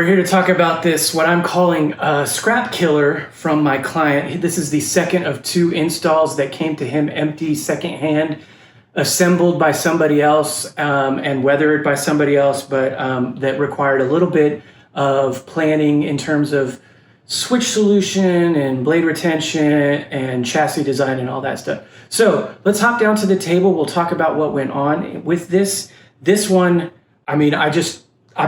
here to talk about this, what I'm calling a Scrapkiller from my client. This is the second of 2 installs that came to him empty, secondhand, assembled by somebody else and weathered by somebody else, but that required a little bit of planning in terms of switch solution and blade retention and chassis design and all that stuff. So let's hop down to the table. We'll talk about what went on with this. This one, I mean, I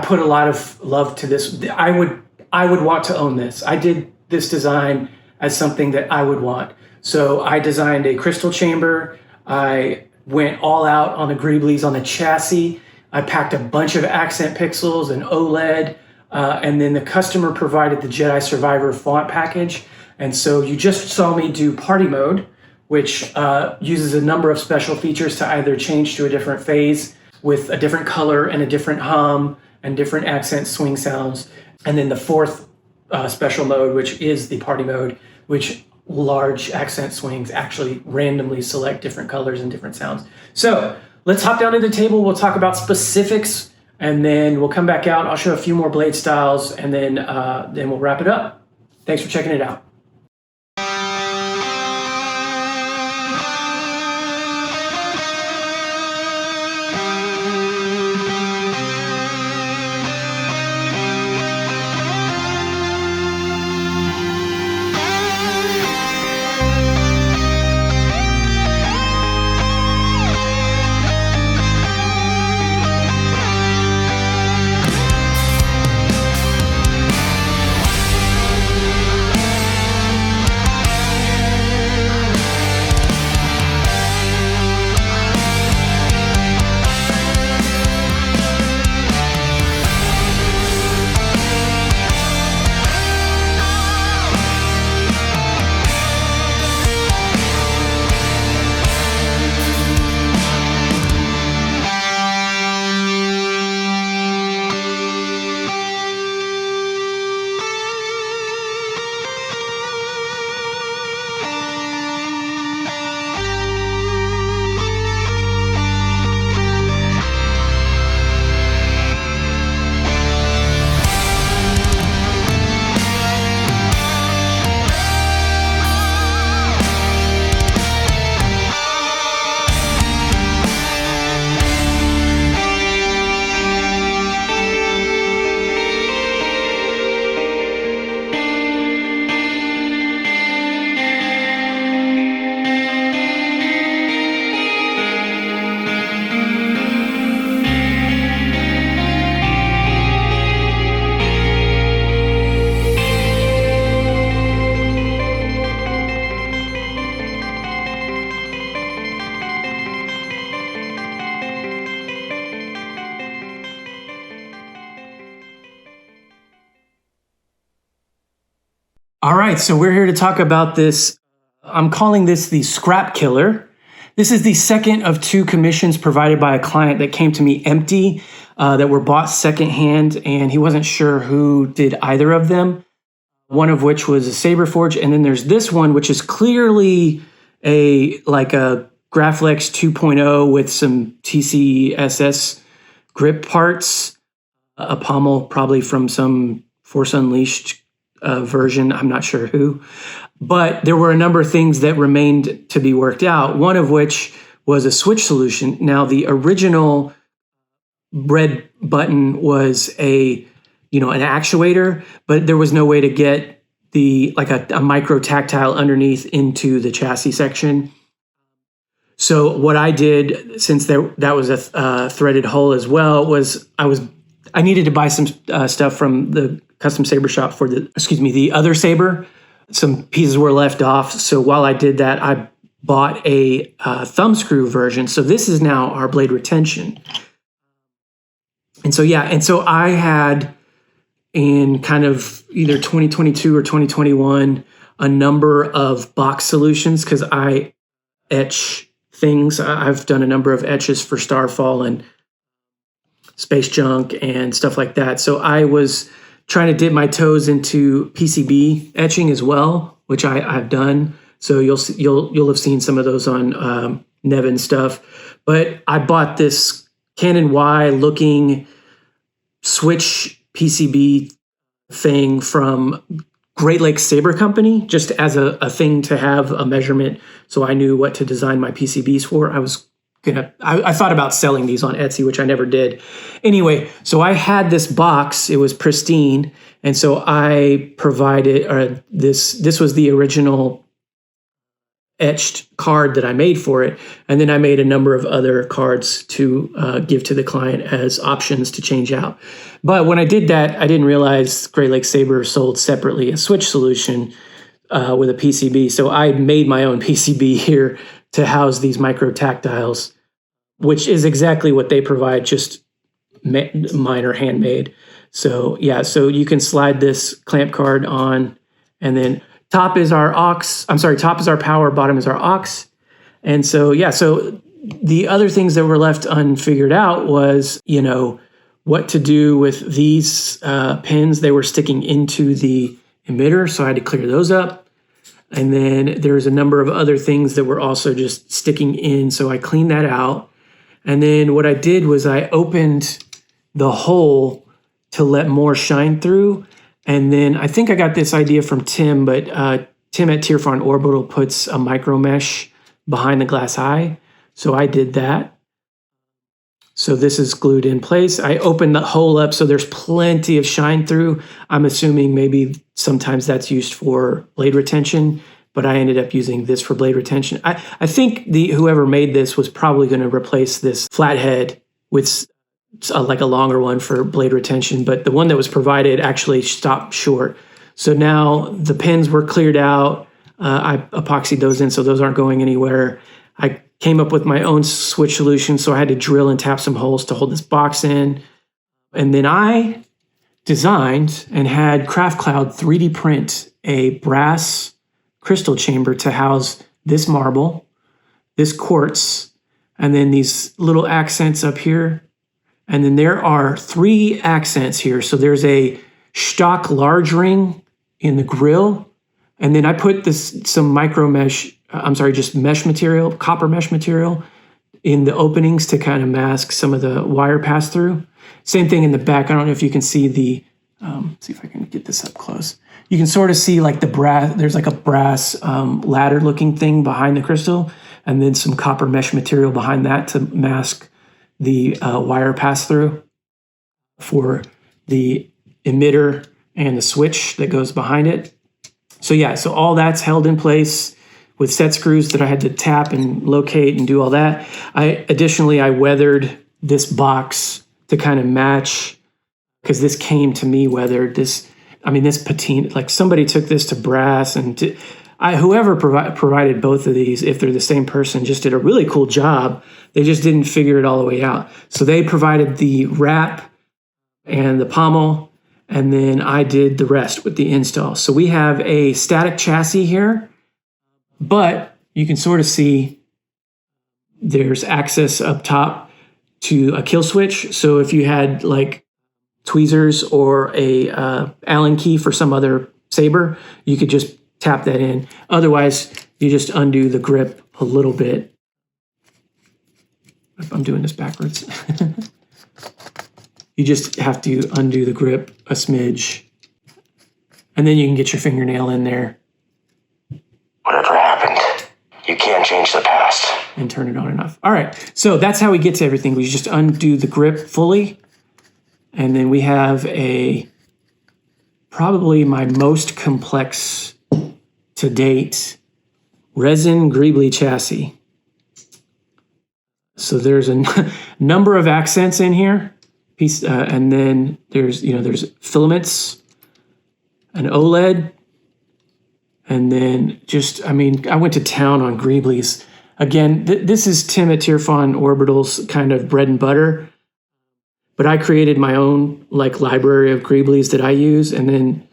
put a lot of love to this. I would want to own this. I did this design as something that I would want. So I designed a crystal chamber. I went all out on the greeblies on the chassis. I packed a bunch of accent pixels and OLED. And then the customer provided the Jedi Survivor font package. And so you just saw me do party mode, which uses a number of special features to either change to a different phase with a different color and a different hum and different accent swing sounds. And then the fourth special mode, which is the party mode, which large accent swings actually randomly select different colors and different sounds. So let's hop down to the table. We'll talk about specifics, and then we'll come back out. I'll show a few more blade styles, and then we'll wrap it up. Thanks for checking it out. All right, so we're here to talk about this. I'm calling this the Scrapkiller. This is the second of 2 commissions provided by a client that came to me empty, that were bought secondhand, and he wasn't sure who did either of them. One of which was a Saber Forge, and then there's this one, which is clearly a Graflex 2.0 with some TCSS grip parts, a pommel probably from some Force Unleashed version, I'm not sure who, but there were a number of things that remained to be worked out, one of which was a switch solution. Now, the original red button was an actuator, but there was no way to get a micro tactile underneath into the chassis section. So what I did, since that was a threaded hole as well, was I needed to buy some stuff from the custom saber shop for the other saber. Some pieces were left off. So while I did that, I bought a thumb screw version. So this is now our blade retention. And so I had in kind of either 2022 or 2021 a number of box solutions because I etch things. I've done a number of etches for Starfall and Space Junk and stuff like that. So I was trying to dip my toes into PCB etching as well, which I've done. So you'll have seen some of those on Nevin stuff. But I bought this Canon Y looking switch PCB thing from Great Lakes Saber Company, just as a thing to have a measurement so I knew what to design my PCBs for. I thought about selling these on Etsy, which I never did. Anyway, so I had this box, it was pristine, and so I provided, this was the original etched card that I made for it, and then I made a number of other cards to give to the client as options to change out. But when I did that, I didn't realize Great Lakes Saber sold separately a switch solution with a PCB. So I made my own PCB here to house these micro tactiles, which is exactly what they provide, just minor handmade. So yeah, so you can slide this clamp card on, and then top is our power, bottom is our aux. And so, yeah, so the other things that were left unfigured out was, what to do with these pins. They were sticking into the emitter, so I had to clear those up. And then there's a number of other things that were also just sticking in, so I cleaned that out. And then what I did was I opened the hole to let more shine through. And then I think I got this idea from Tim, but Tim at Tierfon Orbital puts a micro mesh behind the glass eye. So I did that. So this is glued in place. I opened the hole up so there's plenty of shine through. I'm assuming maybe sometimes that's used for blade retention, but I ended up using this for blade retention. I think whoever made this was probably going to replace this flathead with like a longer one for blade retention, but the one that was provided actually stopped short. So now the pins were cleared out. I epoxied those in, so those aren't going anywhere. I came up with my own switch solution, so I had to drill and tap some holes to hold this box in. And then I designed and had CraftCloud 3D print a brass crystal chamber to house this marble, this quartz, and then these little accents up here. And then there are 3 accents here. So there's a Shtok large ring in the grill. And then I put some just mesh material, copper mesh material in the openings to kind of mask some of the wire pass through. Same thing in the back. I don't know if you can see see if I can get this up close. You can sort of see like the brass, there's like a brass ladder looking thing behind the crystal, and then some copper mesh material behind that to mask the wire pass through for the emitter and the switch that goes behind it. So yeah, so all that's held in place with set screws that I had to tap and locate and do all that. Additionally, I weathered this box to kind of match, because this came to me weathered. This patina, like somebody took this to brass, and whoever provided both of these, if they're the same person, just did a really cool job. They just didn't figure it all the way out. So they provided the wrap and the pommel, and then I did the rest with the install. So we have a static chassis here, but you can sort of see there's access up top to a kill switch. So if you had like tweezers or a Allen key for some other saber, you could just tap that in. Otherwise, you just undo the grip a little bit. I'm doing this backwards. You just have to undo the grip a smidge, and then you can get your fingernail in there. Whatever happened, you can't change the past. And turn it on and off. All right, so that's how we get to everything. We just undo the grip fully, and then we have probably my most complex to date resin greeblie chassis. So there's a number of accents in here, and then there's filaments, an OLED, and then I went to town on greeblies. Again, this is Tim at Tierfon Orbital's kind of bread and butter, but I created my own library of greeblies that I use, and then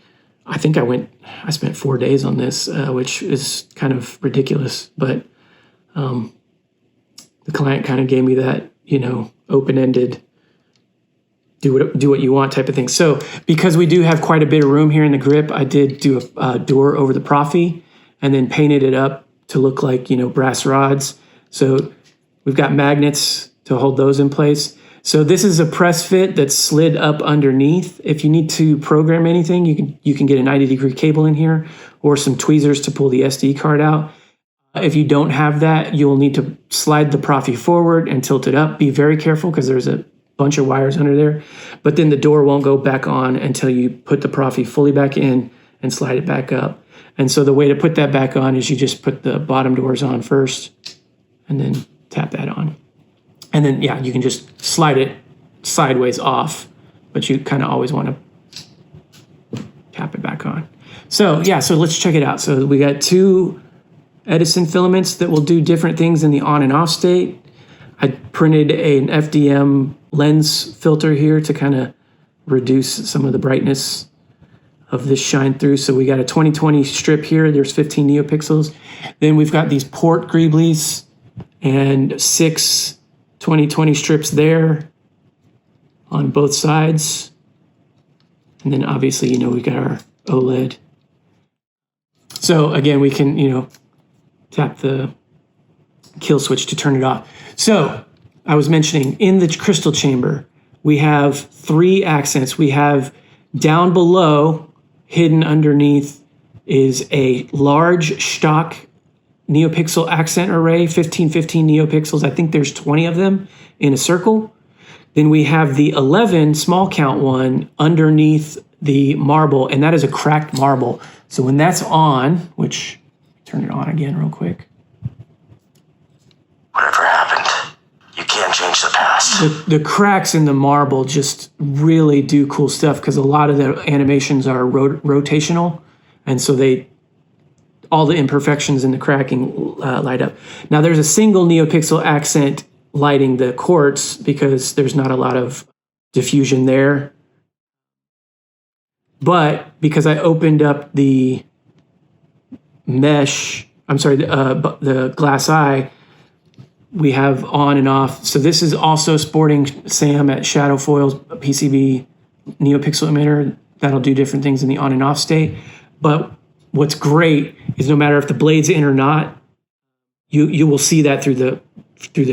I think I spent 4 days on this, which is kind of ridiculous, but the client kind of gave me that, open-ended, do what you want type of thing. So because we do have quite a bit of room here in the grip, I did do a door over the Proffie and then painted it up to look like, brass rods. So we've got magnets to hold those in place. So this is a press fit that's slid up underneath. If you need to program anything, you can get a 90-degree cable in here or some tweezers to pull the SD card out. If you don't have that, you'll need to slide the Proffie forward and tilt it up. Be very careful because there's a bunch of wires under there. But then the door won't go back on until you put the Proffie fully back in and slide it back up. And so the way to put that back on is you just put the bottom doors on first and then tap that on. And then, yeah, you can just slide it sideways off, but you kind of always want to tap it back on. So, yeah, so let's check it out. So we got 2 Edison filaments that will do different things in the on and off state. I printed an FDM lens filter here to kind of reduce some of the brightness of this shine through. So we got a 2020 strip here. There's 15 neopixels. Then we've got these port greeblies and 6 2020 strips there on both sides. And then obviously, we got our OLED. So again, we can, tap the kill switch to turn it off. So I was mentioning in the crystal chamber, we have 3 accents. We have down below, hidden underneath, is a large Shtok neopixel accent array, 15 neopixels. I think there's 20 of them in a circle. Then we have the 11 small count one underneath the marble, and that is a cracked marble. So when that's on, which, turn it on again real quick. Whatever happened, you can't change the past. The cracks in the marble just really do cool stuff because a lot of the animations are rotational, and so all the imperfections in the cracking light up. Now there's a single neopixel accent lighting the quartz because there's not a lot of diffusion there. But because I opened up the the glass eye, we have on and off. So this is also sporting Sam at Shadowfoil's PCB neopixel emitter. That'll do different things in the on and off state. But what's great is no matter if the blade's in or not, you will see that through the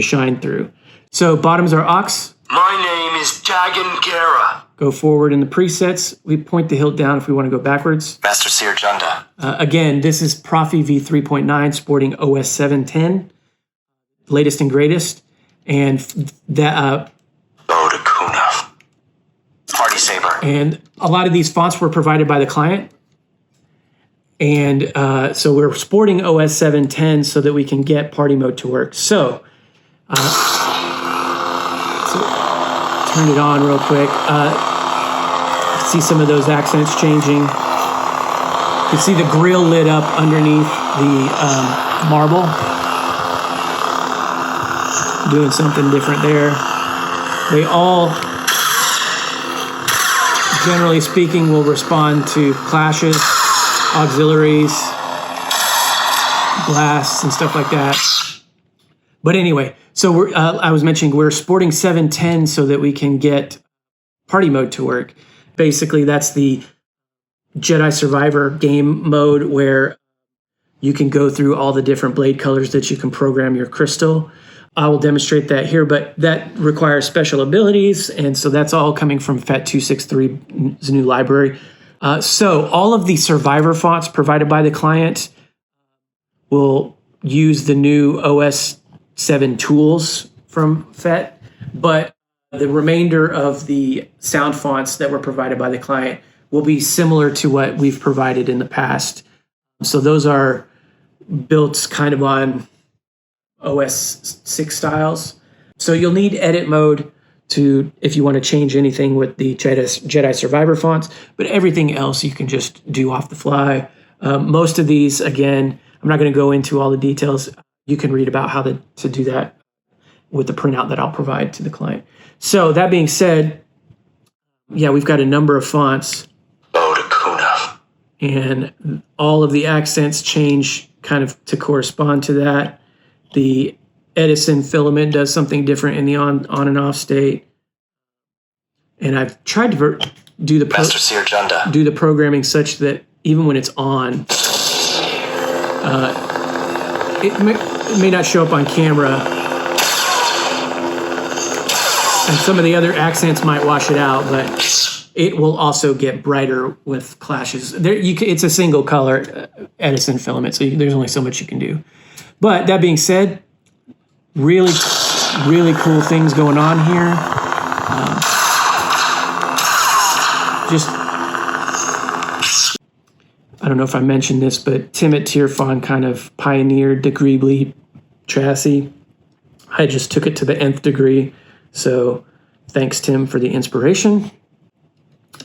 shine through. So bottoms are ox. My name is Dagan Gera. Go forward in the presets. We point the hilt down if we want to go backwards. Master Seer Junda. Again, this is Proffie V3.9 sporting OS 710, latest and greatest. And that Bodakuna. Party Saber. And a lot of these fonts were provided by the client. And so we're sporting OS 710 so that we can get party mode to work. So turn it on real quick. See some of those accents changing. You can see the grill lit up underneath the marble. Doing something different there. They all, generally speaking, will respond to clashes, auxiliaries, blasts, and stuff like that. But anyway, so I was mentioning we're sporting 710 so that we can get party mode to work. Basically, that's the Jedi Survivor game mode where you can go through all the different blade colors that you can program your crystal. I will demonstrate that here, but that requires special abilities, and so that's all coming from FET263's new library. So all of the Survivor fonts provided by the client will use the new OS 7 tools from FET, but the remainder of the sound fonts that were provided by the client will be similar to what we've provided in the past. So those are built kind of on OS 6 styles. So you'll need edit mode if you want to change anything with the Jedi Survivor fonts, but everything else you can just do off the fly. Most of these, again, I'm not going to go into all the details. You can read about how to do that with the printout that I'll provide to the client. So that being said, yeah, we've got a number of fonts. Bodakuna. And all of the accents change kind of to correspond to that. The Edison filament does something different in the on and off state. And I've tried to do the programming such that even when it's on, it may not show up on camera And some of the other accents might wash it out, but it will also get brighter with clashes. It's a single color Edison filament, so there's only so much you can do. But that being said, really, really cool things going on here. I don't know if I mentioned this, but Tim Tierfon kind of pioneered the greeblie chassis. I just took it to the nth degree. So thanks, Tim, for the inspiration.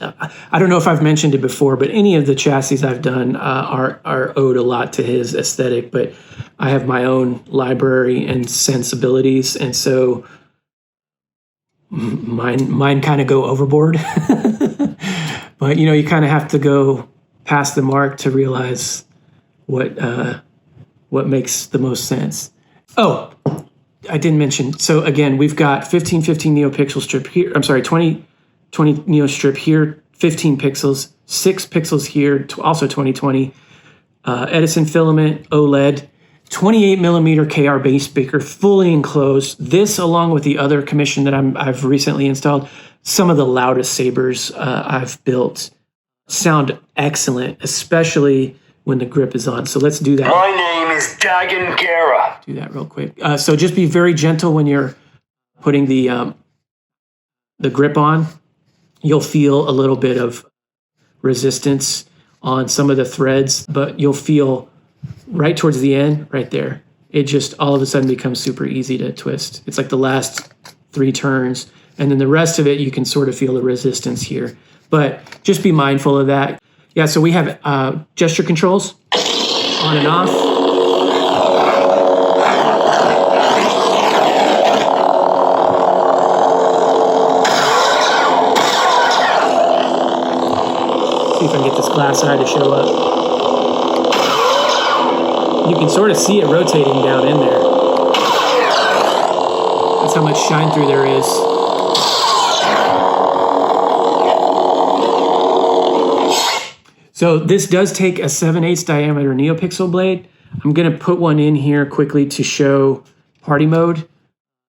I don't know if I've mentioned it before, but any of the chassis I've done are owed a lot to his aesthetic, but I have my own library and sensibilities, and so mine kind of go overboard. But, you kind of have to go past the mark to realize what makes the most sense. Oh, I didn't mention. So again, we've got 1515 neopixel strip here. I'm sorry, 2020 neo strip here, 15 pixels, 6 pixels here, also 2020. Edison filament, OLED, 28 millimeter KR base speaker, fully enclosed. This, along with the other commission that I've recently installed, some of the loudest sabers I've built sound excellent, especially when the grip is on. So let's do that. My name is Dagan Gera. Do that real quick. So just be very gentle when you're putting the grip on. You'll feel a little bit of resistance on some of the threads, but you'll feel right towards the end, right there, it just all of a sudden becomes super easy to twist. It's like the last 3 turns, and then the rest of it, you can sort of feel the resistance here. But just be mindful of that. Yeah, so we have gesture controls on and off. See if I can get this glass eye to show up. You can sort of see it rotating down in there. That's how much shine through there is. So this does take a 7/8 diameter neopixel blade. I'm going to put one in here quickly to show party mode.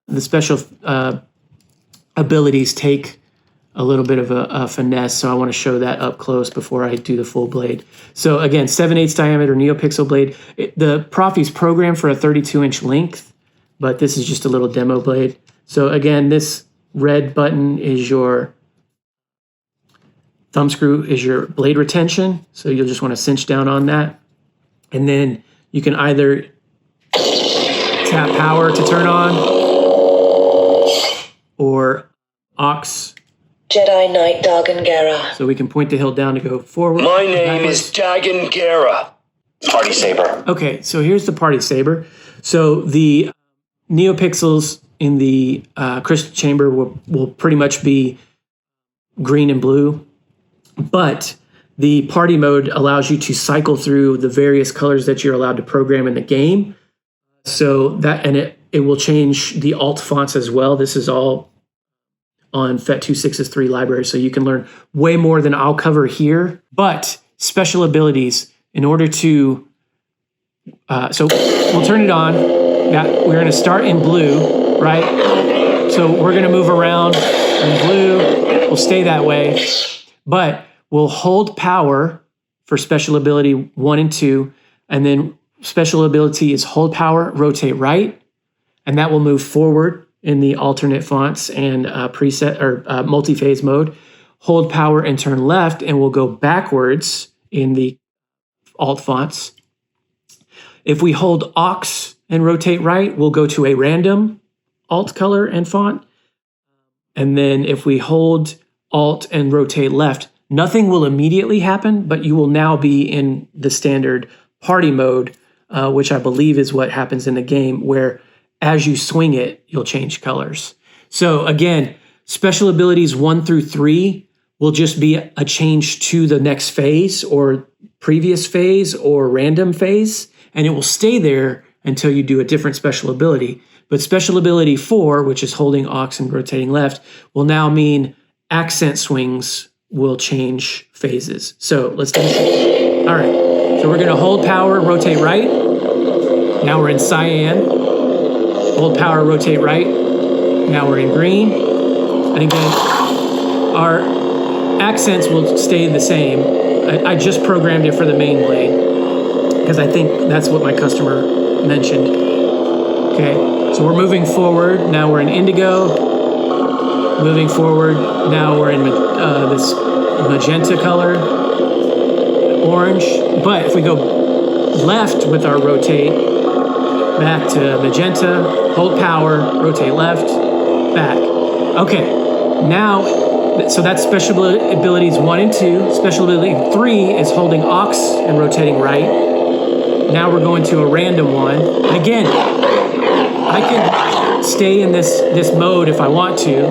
The special abilities take a little bit of a finesse, so I want to show that up close before I do the full blade. So again, 7/8 diameter neopixel blade. The Proffie's programmed for a 32-inch length, but this is just a little demo blade. So again, this red button is your thumb screw, is your blade retention. So you'll just want to cinch down on that. And then you can either tap power to turn on or aux. Jedi Knight Dagan Gera. So we can point the hill down to go forward. My name is Dagan Gera. Party saber. Okay, so here's the party saber. So the neopixels in the crystal chamber will pretty much be green and blue, but the party mode allows you to cycle through the various colors that you're allowed to program in the game. So that, and it will change the alt fonts as well. This is all on FET263 library, so you can learn way more than I'll cover here. But special abilities, in order to, so we'll turn it on. Now we're going to start in blue, right? So we're going to move around in blue. We'll stay that way, but we'll hold power for special ability 1 and 2, and then special ability is hold power, rotate right, and that will move forward in the alternate fonts and preset or multi-phase mode. Hold power and turn left, and we'll go backwards in the alt fonts. If we hold aux and rotate right, we'll go to a random alt color and font. And then if we hold alt and rotate left, nothing will immediately happen, but you will now be in the standard party mode, which I believe is what happens in the game, where as you swing it, you'll change colors. So again, special abilities 1 through 3 will just be a change to the next phase or previous phase or random phase, and it will stay there until you do a different special ability. But special ability 4, which is holding aux and rotating left, will now mean accent swings will change phases. So let's do this. All right, so we're gonna hold power, rotate right. Now we're in cyan. Hold power, rotate right. Now we're in green. And again, our accents will stay the same. I just programmed it for the main blade because I think that's what my customer mentioned. Okay, so we're moving forward. Now we're in indigo. Moving forward. Now we're in this magenta color, orange. But if we go left with our rotate, back to magenta, hold power, rotate left, back. Okay, now, so that's special abilities 1 and 2. Special ability 3 is holding aux and rotating right. Now we're going to a random one. And again, I can stay in this mode if I want to.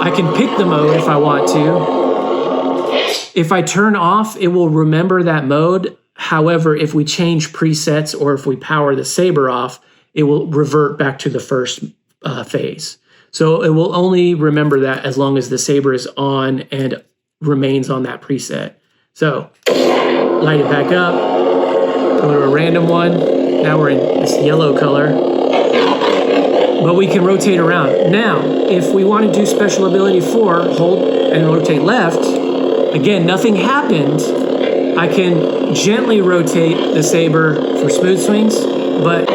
I can pick the mode if I want to. If I turn off, it will remember that mode. However, if we change presets or if we power the saber off, it will revert back to the first phase. So it will only remember that as long as the saber is on and remains on that preset. So light it back up, go to a random one. Now we're in this yellow color, but we can rotate around. Now, if we want to do special ability 4, hold and rotate left, again, nothing happened. I can gently rotate the saber for smooth swings, but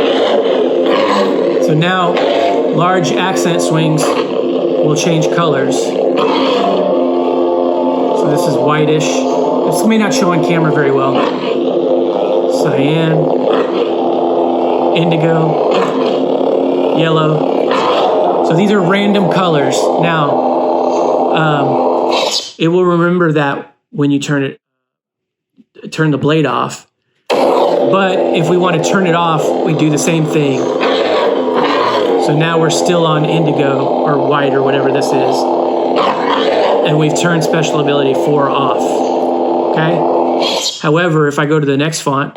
so now large accent swings will change colors. So this is whitish. This may not show on camera very well. Cyan, indigo, yellow. So these are random colors. Now, it will remember that when you turn the blade off. But if we want to turn it off, we do the same thing. So now we're still on indigo or white or whatever this is. And we've turned special ability 4 off. Okay? However, if I go to the next font,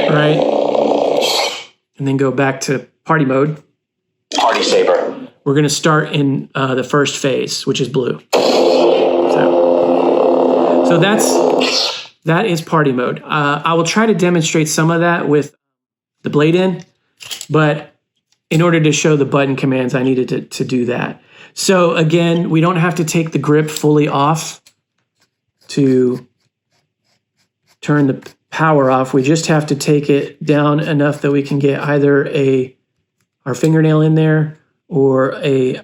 right? And then go back to party mode. Party saber. We're going to start in the first phase, which is blue. So that is party mode. I will try to demonstrate some of that with the blade in, but in order to show the button commands, I needed to do that. So again, we don't have to take the grip fully off to turn the power off. We just have to take it down enough that we can get either our fingernail in there or a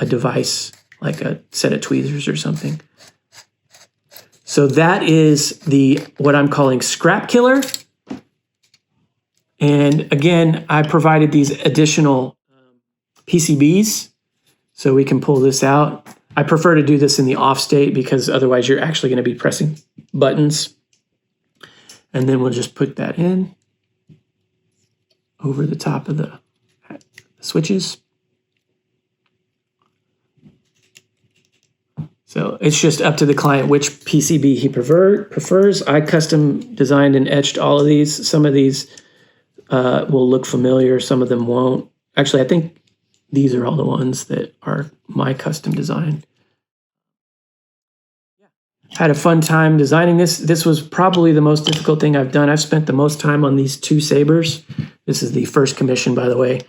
device like a set of tweezers or something. So that is what I'm calling Scrapkiller. And again, I provided these additional PCBs so we can pull this out. I prefer to do this in the off state because otherwise you're actually going to be pressing buttons. And then we'll just put that in over the top of the switches. So it's just up to the client which PCB he prefers. I custom designed and etched all of these. Some of these will look familiar, some of them won't. Actually, I think these are all the ones that are my custom design. Had a fun time designing this. This was probably the most difficult thing I've done. I've spent the most time on these 2 sabers. This is the first commission, by the way.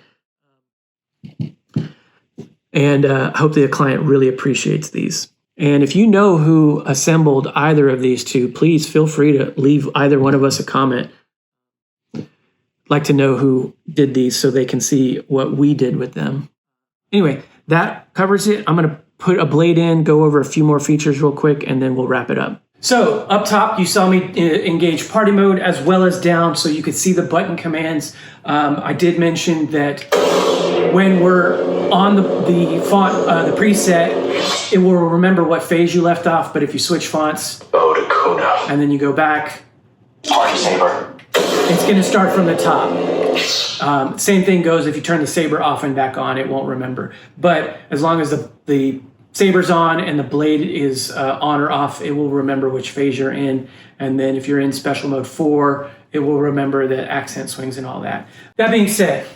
And I hope the client really appreciates these. And if you know who assembled either of these 2, please feel free to leave either one of us a comment. I'd like to know who did these so they can see what we did with them. Anyway, that covers it. I'm going to put a blade in, go over a few more features real quick, and then we'll wrap it up. So up top, you saw me engage party mode as well as down so you could see the button commands. I did mention that when we're on the font, the preset, it will remember what phase you left off, but if you switch fonts and then you go back, Party saber. it's going to start from the top. Same thing goes if you turn the saber off and back on, it won't remember. But as long as the saber's on and the blade is on or off, it will remember which phase you're in. And then if you're in special mode 4, it will remember the accent swings and all that. That being said,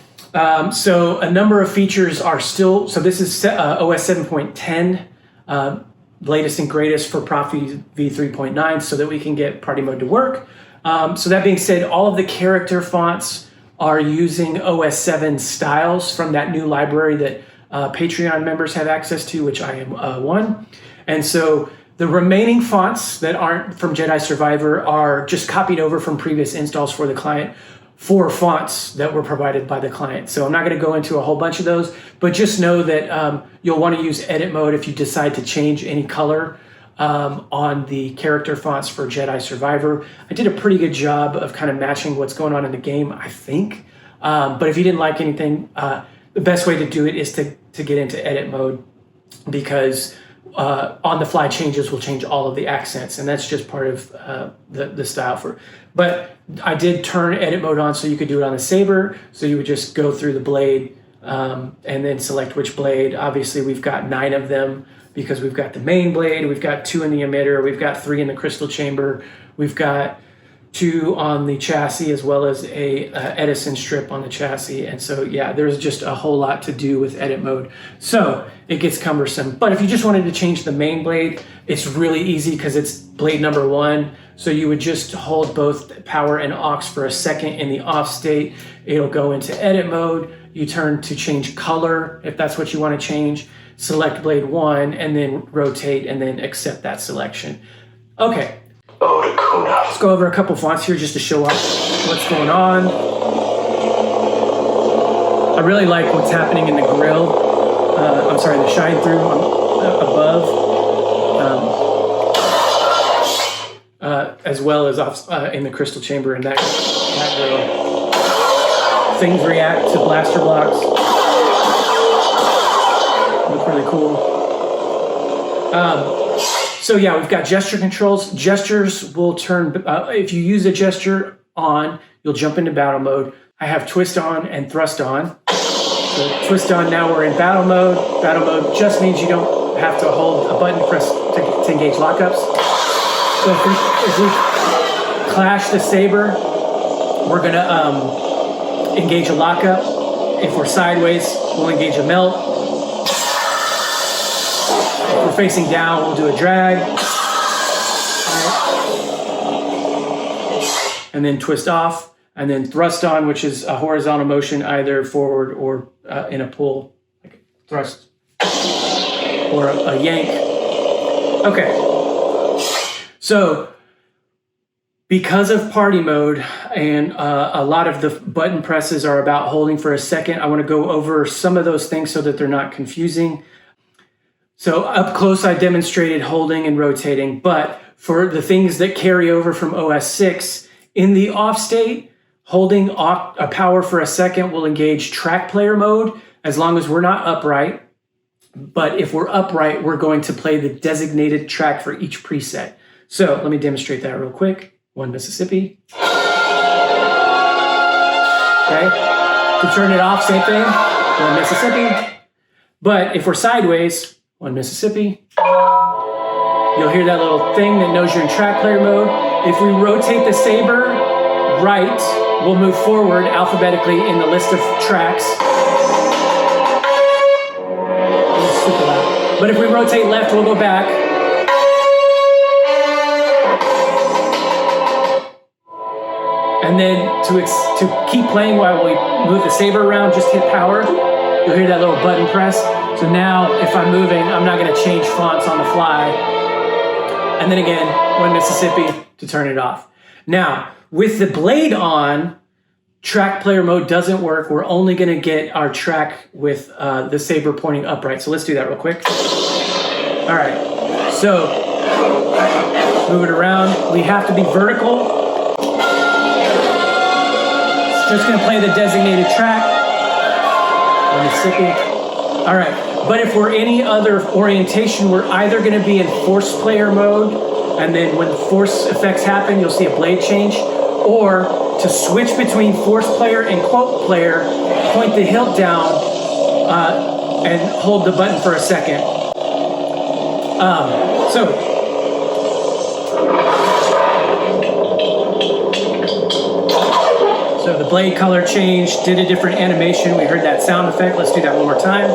so a number of features are still, so this is OS 7.10, latest and greatest for Proffie v3.9 so that we can get party mode to work. So that being said, all of the character fonts are using OS 7 styles from that new library that Patreon members have access to, which I am one. And so the remaining fonts that aren't from Jedi Survivor are just copied over from previous installs for the client for fonts that were provided by the client. So I'm not going to go into a whole bunch of those, but just know that you'll want to use edit mode if you decide to change any color on the character fonts for Jedi Survivor. I did a pretty good job of kind of matching what's going on in the game, I think. But if you didn't like anything, the best way to do it is to get into edit mode, because on the fly changes will change all of the accents, and that's just part of the style for. But I did turn edit mode on so you could do it on the saber. So you would just go through the blade and then select which blade. Obviously, we've got 9 of them because we've got the main blade, we've got 2 in the emitter, we've got 3 in the crystal chamber, we've got 2 on the chassis, as well as a Edison strip on the chassis. And so, yeah, there's just a whole lot to do with edit mode. So it gets cumbersome. But if you just wanted to change the main blade, it's really easy because it's blade number 1. So you would just hold both power and aux for a second in the off state. It'll go into edit mode. You turn to change color if that's what you want to change. Select blade 1 and then rotate and then accept that selection. Okay. Let's go over a couple fonts here just to show off what's going on. I really like what's happening in the grill. The shine through above. As well as in the crystal chamber and that grill. Things react to blaster blocks. Look really cool. So yeah, we've got gesture controls. Gestures will turn, if you use a gesture on, you'll jump into battle mode. I have twist on and thrust on. So twist on, now we're in battle mode. Battle mode just means you don't have to hold a button press to engage lockups. So if we clash the saber, we're gonna engage a lockup. If we're sideways, we'll engage a melt. If we're facing down, we'll do a drag. And then twist off, and then thrust on, which is a horizontal motion, either forward or in a pull, like thrust or a yank. Okay. So because of party mode and a lot of the button presses are about holding for a second, I want to go over some of those things so that they're not confusing. So up close, I demonstrated holding and rotating, but for the things that carry over from OS 6, in the off state, holding a power for a second will engage track player mode as long as we're not upright. But if we're upright, we're going to play the designated track for each preset. So let me demonstrate that real quick. 1 Mississippi. Okay. To turn it off, same thing. 1 Mississippi. But if we're sideways, 1 Mississippi. You'll hear that little thing that knows you're in track player mode. If we rotate the saber right, we'll move forward alphabetically in the list of tracks. Super loud. But if we rotate left, we'll go back. And then to keep playing while we move the saber around, just hit power. You'll hear that little button press. So now if I'm moving, I'm not going to change fonts on the fly. And then again, 1 Mississippi to turn it off. Now, with the blade on, track player mode doesn't work. We're only going to get our track with the saber pointing upright. So let's do that real quick. All right. So move it around. We have to be vertical. Just going to play the designated track. Mississippi. All right. But if we're any other orientation, we're either going to be in force player mode, and then when the force effects happen, you'll see a blade change, or to switch between force player and quote player, point the hilt down and hold the button for a second. So the blade color changed, did a different animation. We heard that sound effect. Let's do that one more time.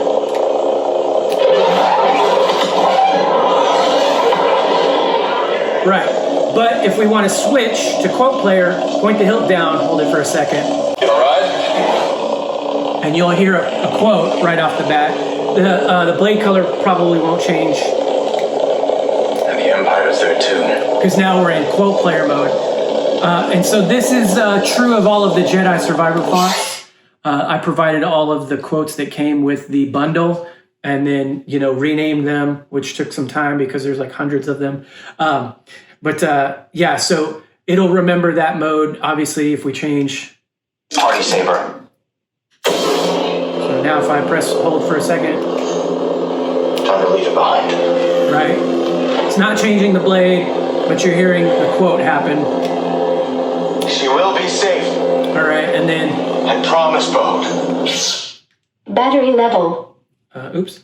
Right. But if we want to switch to quote player, point the hilt down, hold it for a second. And you'll hear a quote right off the bat. The blade color probably won't change. And the Empire's there too. Because now we're in quote player mode. And so this is true of all of the Jedi Survivor fonts. I provided all of the quotes that came with the bundle and then, renamed them, which took some time because there's like hundreds of them. Yeah, so it'll remember that mode, obviously, if we change. Party saber. So now if I press hold for a second. Time to leave it behind. Right. It's not changing the blade, but you're hearing the quote happen. She will be safe. All right, and then. I promise, Bode. Battery level. Oops.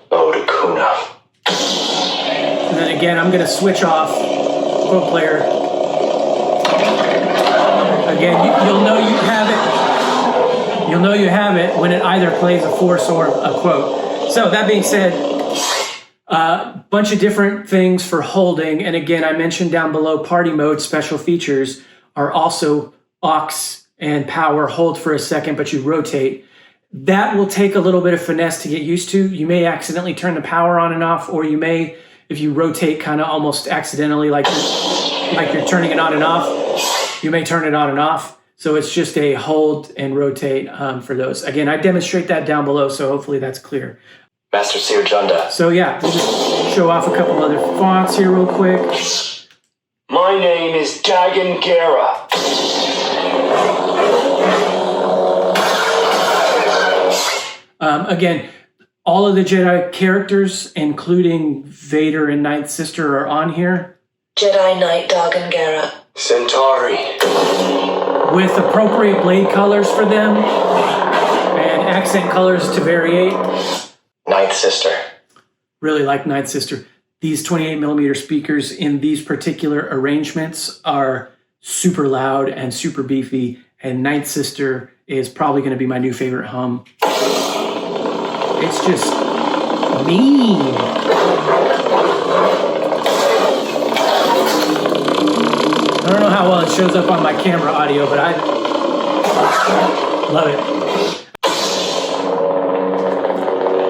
Bode Kuna. And then again, I'm going to switch off quote player. Again, you'll know you have it. You'll know you have it when it either plays a force or a quote. So that being said, bunch of different things for holding. And again, I mentioned down below party mode special features are also aux and power. Hold for a second, but you rotate. That will take a little bit of finesse to get used to. You may accidentally turn the power on and off, or you may, if you rotate kind of almost accidentally like you're turning it on and off, you may turn it on and off. So it's just a hold and rotate for those. Again, I demonstrate that down below, so hopefully that's clear. Master Seer Junda. So yeah, we'll just show off a couple other fonts here real quick. My name is Dagan Gera. Again, all of the Jedi characters, including Vader and Ninth Sister, are on here. Jedi Knight Dagan Gera. Centauri. With appropriate blade colors for them and accent colors to variate. Ninth Sister. Really like Ninth Sister. These 28mm speakers in these particular arrangements are super loud and super beefy, and Ninth Sister is probably going to be my new favorite hum. It's just mean. I don't know how well it shows up on my camera audio, but I love it.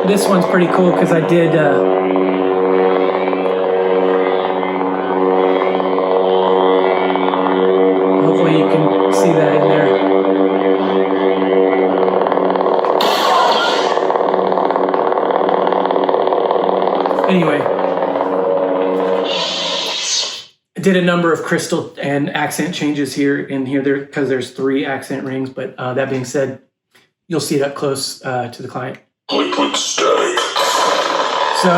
This one's pretty cool because I did hopefully you can see that in there. Anyway, I did a number of crystal and accent changes here because there's 3 accent rings, but that being said, you'll see it up close to the client. Liquid static. So,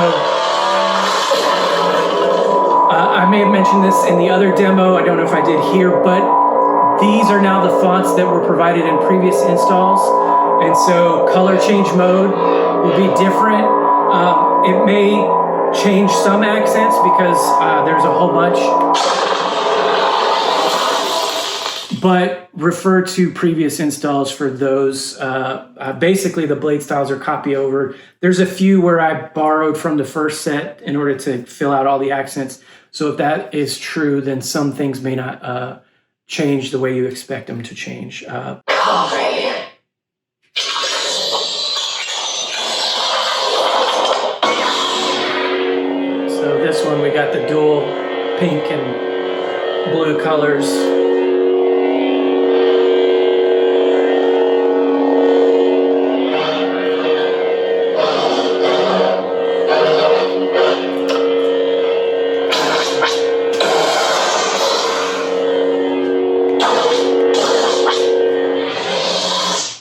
I may have mentioned this in the other demo. I don't know if I did here, but these are now the fonts that were provided in previous installs. And so color change mode will be different. It may change some accents because there's a whole bunch. But refer to previous installs for those. Basically, the blade styles are copy over. There's a few where I borrowed from the first set in order to fill out all the accents. So if that is true, then some things may not change the way you expect them to change. So this one, we got the dual pink and blue colors.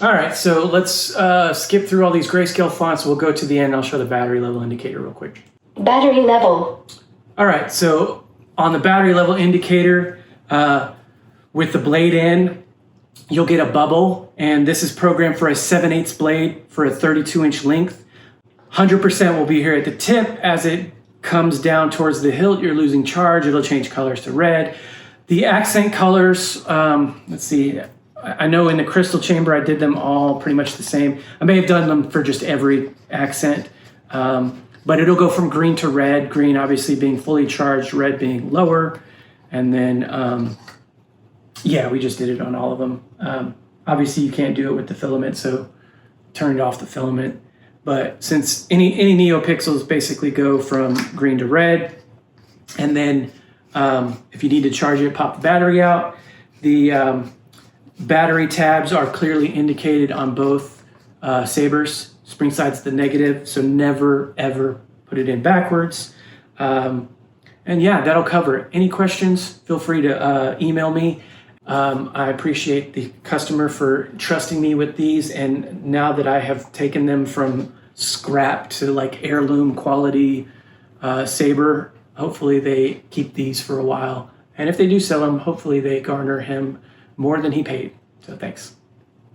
All right, so let's skip through all these grayscale fonts. We'll go to the end. I'll show the battery level indicator real quick. Battery level. All right, so on the battery level indicator, with the blade in, you'll get a bubble, and this is programmed for a 7/8 blade for a 32-inch length. 100% will be here at the tip. As it comes down towards the hilt, you're losing charge. It'll change colors to red. The accent colors, let's see. I know in the crystal chamber, I did them all pretty much the same. I may have done them for just every accent, but it'll go from green to red, green obviously being fully charged, red being lower. And then, yeah, we just did it on all of them. Obviously you can't do it with the filament, so turned off the filament. But since any neopixels basically go from green to red, and then if you need to charge it, pop the battery out. The battery tabs are clearly indicated on both sabers. Spring side's the negative, so never ever put it in backwards. And yeah, that'll cover it. Any questions, feel free to email me. I appreciate the customer for trusting me with these, and now that I have taken them from scrap to like heirloom quality saber, hopefully they keep these for a while. And if they do sell them, hopefully they garner him more than he paid. So thanks.